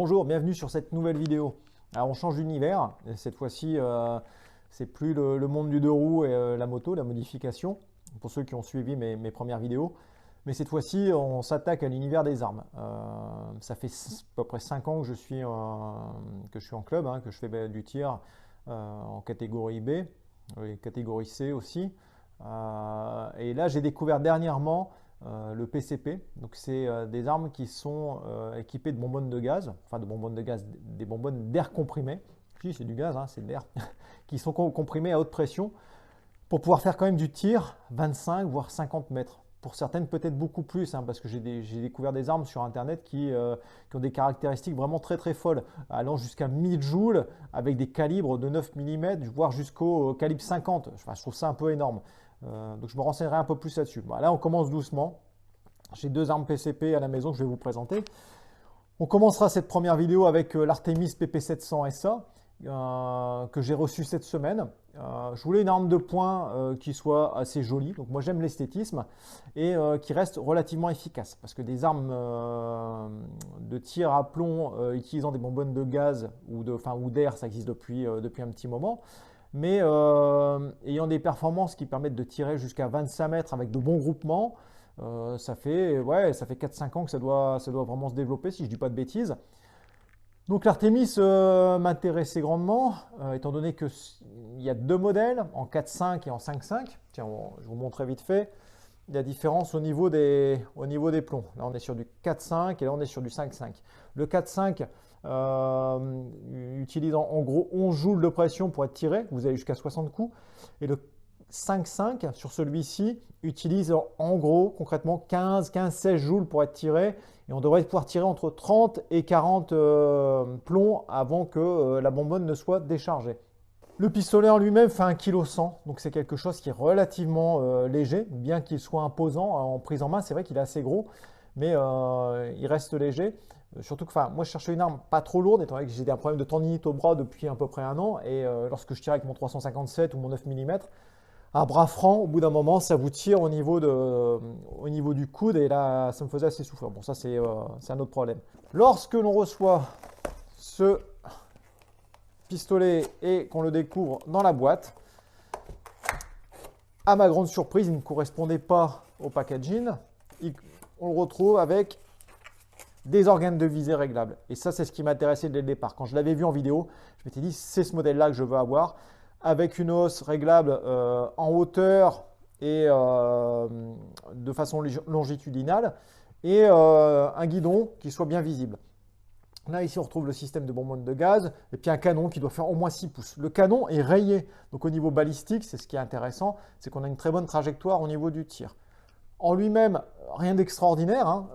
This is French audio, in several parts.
Bonjour, bienvenue sur cette nouvelle vidéo. Alors on change d'univers, cette fois-ci c'est plus le monde du deux roues et la moto, la modification, pour ceux qui ont suivi mes premières vidéos. Mais cette fois-ci on s'attaque à l'univers des armes. Ça fait à peu près 5 ans que je suis en club, que je fais du tir en catégorie B, et catégorie C aussi. Et là j'ai découvert dernièrement le PCP, donc c'est des armes qui sont équipées de bonbonnes de gaz, enfin de bonbonnes de gaz, des bonbonnes d'air comprimé, puis c'est du gaz, c'est de l'air, qui sont comprimées à haute pression pour pouvoir faire quand même du tir 25 voire 50 mètres. Pour certaines peut-être beaucoup plus, parce que j'ai découvert des armes sur internet qui ont des caractéristiques vraiment très très folles, allant jusqu'à 1000 joules avec des calibres de 9 mm, voire jusqu'au calibre 50. Enfin, je trouve ça un peu énorme. Donc je me renseignerai un peu plus là-dessus. Bon, là on commence doucement. J'ai 2 armes PCP à la maison que je vais vous présenter. On commencera cette première vidéo avec l'Artemis PP700 SA que j'ai reçu cette semaine. Je voulais une arme de poing qui soit assez jolie. Donc moi j'aime l'esthétisme et qui reste relativement efficace. Parce que des armes de tir à plomb utilisant des bonbonnes de gaz ou d'air, ça existe depuis un petit moment. Mais ayant des performances qui permettent de tirer jusqu'à 25 mètres avec de bons groupements, ça fait 4-5 ans que ça doit vraiment se développer, si je ne dis pas de bêtises. Donc l'Artemis m'intéressait grandement, étant donné qu'il y a 2 modèles, en 4.5 et en 5.5. Tiens, je vous montrerai vite fait la différence au niveau des plombs. Là, on est sur du 4.5 et là, on est sur du 5.5. Le 4.5 utilise en gros 11 joules de pression pour être tiré. Vous avez jusqu'à 60 coups. Et le 5.5 sur celui-ci utilise en gros concrètement 15-16 joules pour être tiré. Et on devrait pouvoir tirer entre 30 et 40 plombs avant que la bonbonne ne soit déchargée. Le pistolet en lui-même fait 1,1 kg, donc c'est quelque chose qui est relativement léger, bien qu'il soit imposant en prise en main. C'est vrai qu'il est assez gros, mais il reste léger. Surtout que moi je cherchais une arme pas trop lourde, étant donné que j'ai un problème de tendinite au bras depuis à peu près 1 an. Et lorsque je tire avec mon 357 ou mon 9 mm, à bras franc, au bout d'un moment, ça vous tire au niveau du coude et là, ça me faisait assez souffrir. Bon, ça, c'est un autre problème. Lorsque l'on reçoit ce pistolet et qu'on le découvre dans la boîte, à ma grande surprise, il ne correspondait pas au packaging. On le retrouve avec des organes de visée réglables. Et ça, c'est ce qui m'intéressait dès le départ. Quand je l'avais vu en vidéo, je m'étais dit, c'est ce modèle-là que je veux avoir, avec une hausse réglable en hauteur et de façon longitudinale, et un guidon qui soit bien visible. Là, ici, on retrouve le système de bonbonne de gaz, et puis un canon qui doit faire au moins 6 pouces. Le canon est rayé, donc au niveau balistique, c'est ce qui est intéressant, c'est qu'on a une très bonne trajectoire au niveau du tir. En lui-même, rien d'extraordinaire,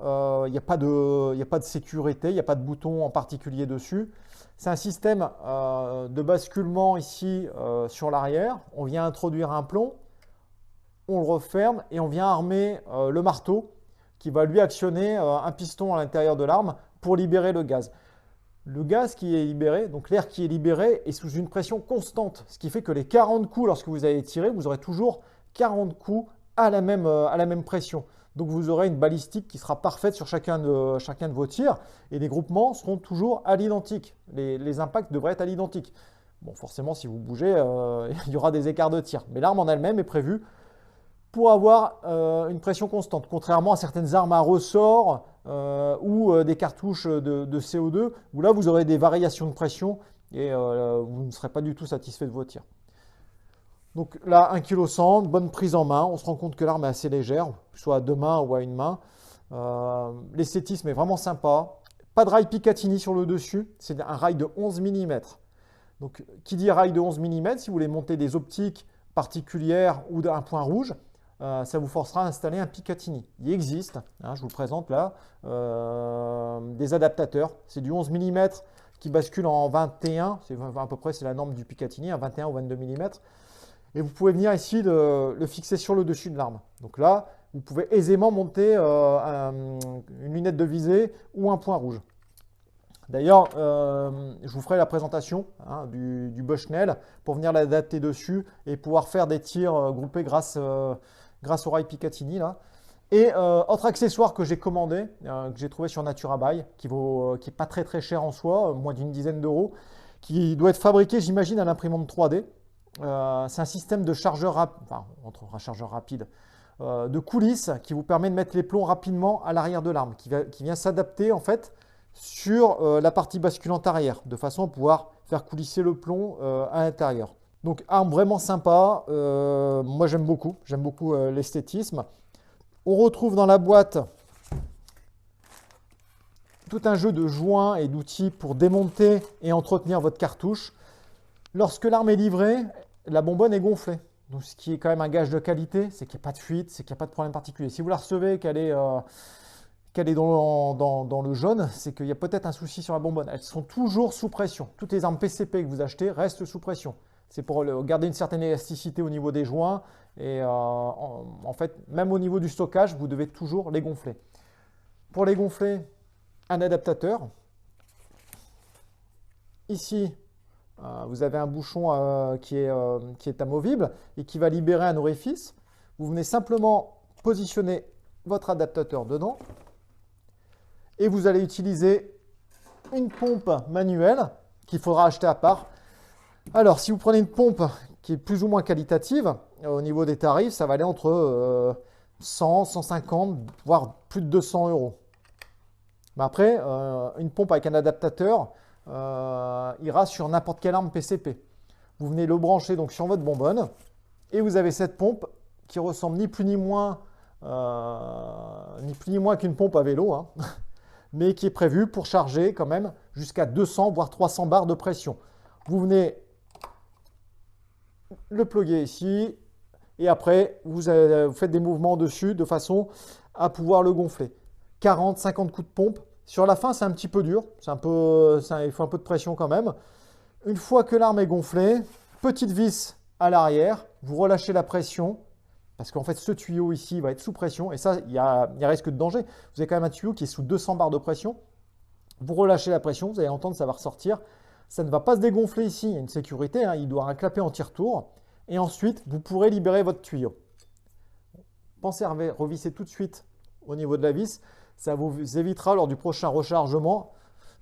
il n'y a pas de sécurité, il n'y a pas de bouton en particulier dessus. C'est un système de basculement ici sur l'arrière. On vient introduire un plomb, on le referme et on vient armer le marteau qui va lui actionner un piston à l'intérieur de l'arme pour libérer le gaz. Le gaz qui est libéré, donc l'air qui est libéré, est sous une pression constante, ce qui fait que les 40 coups, lorsque vous allez tirer, vous aurez toujours 40 coups à la même pression. Donc vous aurez une balistique qui sera parfaite sur chacun de vos tirs et les groupements seront toujours à l'identique. Les impacts devraient être à l'identique. Bon, forcément, si vous bougez, il y aura des écarts de tir. Mais l'arme en elle-même est prévue pour avoir une pression constante, contrairement à certaines armes à ressort ou des cartouches de CO2, où là, vous aurez des variations de pression et vous ne serez pas du tout satisfait de vos tirs. Donc là, 1,1 kg, bonne prise en main. On se rend compte que l'arme est assez légère, soit à 2 mains ou à 1 main. L'esthétisme est vraiment sympa. Pas de rail Picatinny sur le dessus, c'est un rail de 11 mm. Donc qui dit rail de 11 mm, si vous voulez monter des optiques particulières ou un point rouge, ça vous forcera à installer un Picatinny. Il existe, je vous le présente là, des adaptateurs. C'est du 11 mm qui bascule en 21, c'est à peu près la norme du Picatinny, un 21 ou 22 mm. Et vous pouvez venir ici le fixer sur le dessus de l'arme. Donc là, vous pouvez aisément monter une lunette de visée ou un point rouge. D'ailleurs, je vous ferai la présentation du Bushnell pour venir l'adapter dessus et pouvoir faire des tirs groupés grâce au rail Picatinny là. Et autre accessoire que j'ai commandé, que j'ai trouvé sur Naturabuy, qui est pas très très cher en soi, moins d'une dizaine d'euros, qui doit être fabriqué, j'imagine, à l'imprimante 3D. C'est un système de chargeur rapide, enfin, entre un chargeur rapide, de coulisses qui vous permet de mettre les plombs rapidement à l'arrière de l'arme, qui vient s'adapter en fait sur la partie basculante arrière, de façon à pouvoir faire coulisser le plomb à l'intérieur. Donc arme vraiment sympa, moi j'aime beaucoup l'esthétisme. On retrouve dans la boîte tout un jeu de joints et d'outils pour démonter et entretenir votre cartouche. Lorsque l'arme est livrée, la bonbonne est gonflée. Donc, ce qui est quand même un gage de qualité, c'est qu'il n'y a pas de fuite, c'est qu'il n'y a pas de problème particulier. Si vous la recevez, qu'elle est dans le jaune, c'est qu'il y a peut-être un souci sur la bonbonne. Elles sont toujours sous pression. Toutes les armes PCP que vous achetez restent sous pression. C'est pour garder une certaine élasticité au niveau des joints. Et en fait, même au niveau du stockage, vous devez toujours les gonfler. Pour les gonfler, un adaptateur. Ici, vous avez un bouchon qui est amovible et qui va libérer un orifice. Vous venez simplement positionner votre adaptateur dedans. Et vous allez utiliser une pompe manuelle qu'il faudra acheter à part. Alors, si vous prenez une pompe qui est plus ou moins qualitative, au niveau des tarifs, ça va aller entre 100, 150, voire plus de 200 euros. Mais après, une pompe avec un adaptateur ira sur n'importe quelle arme PCP. Vous venez le brancher donc sur votre bonbonne et vous avez cette pompe qui ressemble ni plus ni moins qu'une pompe à vélo, hein, mais qui est prévue pour charger quand même jusqu'à 200 voire 300 bars de pression. Vous venez le plugger ici et après vous faites des mouvements dessus de façon à pouvoir le gonfler. 40, 50 coups de pompe. Sur la fin, c'est un petit peu dur. Il faut un peu de pression quand même. Une fois que l'arme est gonflée, petite vis à l'arrière, vous relâchez la pression. Parce qu'en fait, ce tuyau ici va être sous pression. Et ça, il y a risque de danger. Vous avez quand même un tuyau qui est sous 200 bars de pression. Vous relâchez la pression, vous allez entendre, ça va ressortir. Ça ne va pas se dégonfler ici. Il y a une sécurité, hein, il doit clapper anti-retour. Et ensuite, vous pourrez libérer votre tuyau. Pensez à revisser tout de suite au niveau de la vis. Ça vous évitera lors du prochain rechargement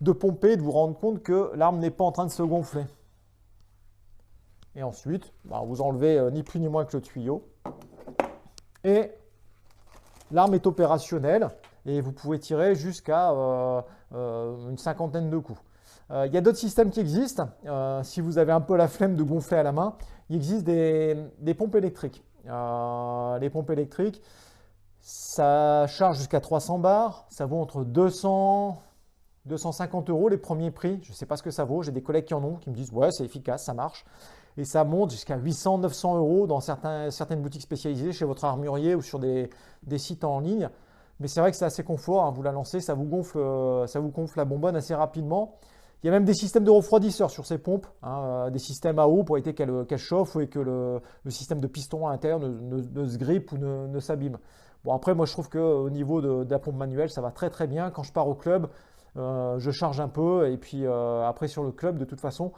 de pomper et de vous rendre compte que l'arme n'est pas en train de se gonfler. Et ensuite, vous enlevez ni plus ni moins que le tuyau. Et l'arme est opérationnelle et vous pouvez tirer jusqu'à une cinquantaine de coups. Il y a d'autres systèmes qui existent. Si vous avez un peu la flemme de gonfler à la main, il existe des pompes électriques. Les pompes électriques, ça charge jusqu'à 300 bars, ça vaut entre 200, 250 euros les premiers prix. Je ne sais pas ce que ça vaut, j'ai des collègues qui en ont, qui me disent ouais c'est efficace, ça marche. Et ça monte jusqu'à 800, 900 euros dans certaines boutiques spécialisées, chez votre armurier ou sur des sites en ligne. Mais c'est vrai que c'est assez confort, hein, vous la lancez, ça vous gonfle la bonbonne assez rapidement. Il y a même des systèmes de refroidisseurs sur ces pompes, hein, des systèmes à eau pour éviter qu'elle chauffe et que le système de piston à l'intérieur ne se grippe ou ne s'abîme. Bon, après, moi, je trouve qu'au niveau de la pompe manuelle, ça va très très bien. Quand je pars au club, je charge un peu. Et puis après, sur le club, de toute façon,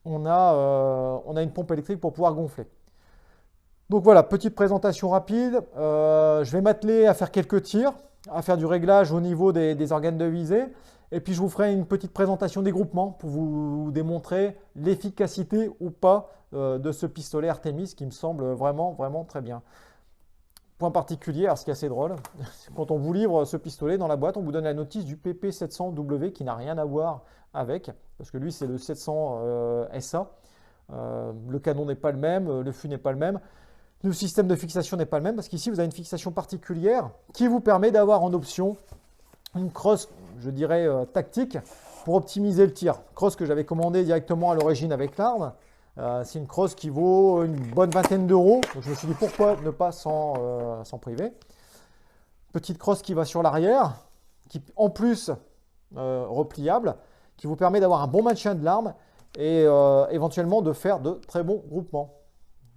on a une pompe électrique pour pouvoir gonfler. Donc voilà, petite présentation rapide. Je vais m'atteler à faire quelques tirs, à faire du réglage au niveau des organes de visée. Et puis, je vous ferai une petite présentation des groupements pour vous démontrer l'efficacité ou pas de ce pistolet Artemis qui me semble vraiment, vraiment très bien. Point particulier, alors ce qui est assez drôle, quand on vous livre ce pistolet dans la boîte, on vous donne la notice du PP700W qui n'a rien à voir avec, parce que lui c'est le 700 SA. Le canon n'est pas le même, le fût n'est pas le même, le système de fixation n'est pas le même, parce qu'ici vous avez une fixation particulière qui vous permet d'avoir en option une crosse, je dirais, tactique pour optimiser le tir. Crosse que j'avais commandé directement à l'origine avec l'arme. C'est une crosse qui vaut une bonne vingtaine d'euros. Donc je me suis dit pourquoi ne pas s'en priver. Petite crosse qui va sur l'arrière, qui en plus repliable, qui vous permet d'avoir un bon maintien de l'arme et éventuellement de faire de très bons groupements.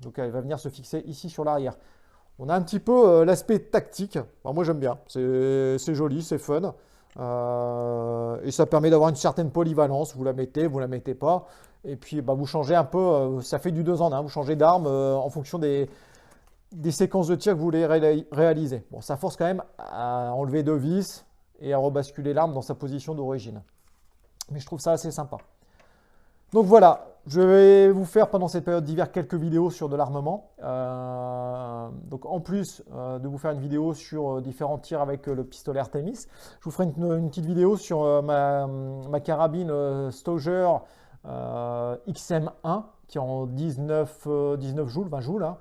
Donc elle va venir se fixer ici sur l'arrière. On a un petit peu l'aspect tactique. Alors, moi j'aime bien, c'est joli, c'est fun. Et ça permet d'avoir une certaine polyvalence. Vous la mettez pas. Et puis vous changez un peu, ça fait du 2 en 1. Vous changez d'arme en fonction des des séquences de tir que vous voulez réaliser. Bon, ça force quand même à enlever 2 vis et à rebasculer l'arme dans sa position d'origine. Mais je trouve ça assez sympa. Donc voilà, je vais vous faire pendant cette période d'hiver quelques vidéos sur de l'armement. Donc en plus de vous faire une vidéo sur différents tirs avec le pistolet Artemis, je vous ferai une petite vidéo sur ma carabine Stoger XM1 qui est en 19 joules, 20 joules, hein,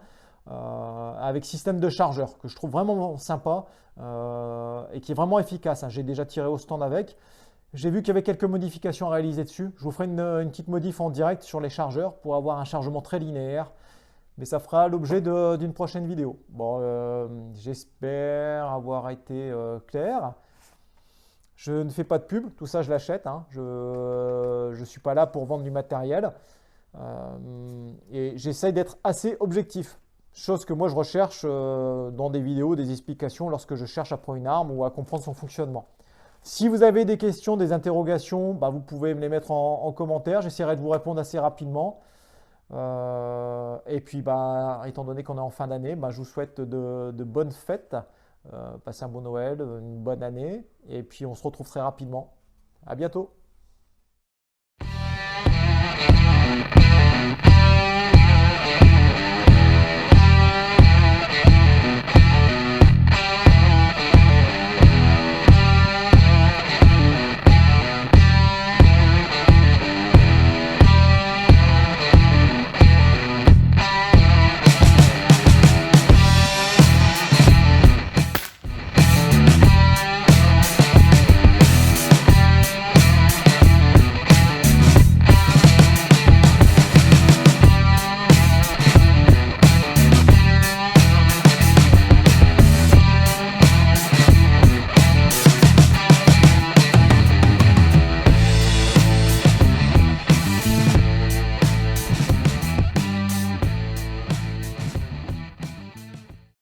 avec système de chargeur que je trouve vraiment sympa et qui est vraiment efficace, hein. J'ai déjà tiré au stand avec. J'ai vu qu'il y avait quelques modifications à réaliser dessus. Je vous ferai une petite modif en direct sur les chargeurs pour avoir un chargement très linéaire. Mais ça fera l'objet d'une prochaine vidéo. Bon, j'espère avoir été clair. Je ne fais pas de pub, tout ça je l'achète, hein. Je ne suis pas là pour vendre du matériel. Et j'essaye d'être assez objectif. Chose que moi je recherche dans des vidéos, des explications lorsque je cherche à prendre une arme ou à comprendre son fonctionnement. Si vous avez des questions, des interrogations, bah, vous pouvez me les mettre en commentaire. J'essaierai de vous répondre assez rapidement. Et puis, bah, étant donné qu'on est en fin d'année, bah, je vous souhaite de bonnes fêtes. Passez un bon Noël, une bonne année. Et puis, on se retrouve très rapidement. À bientôt.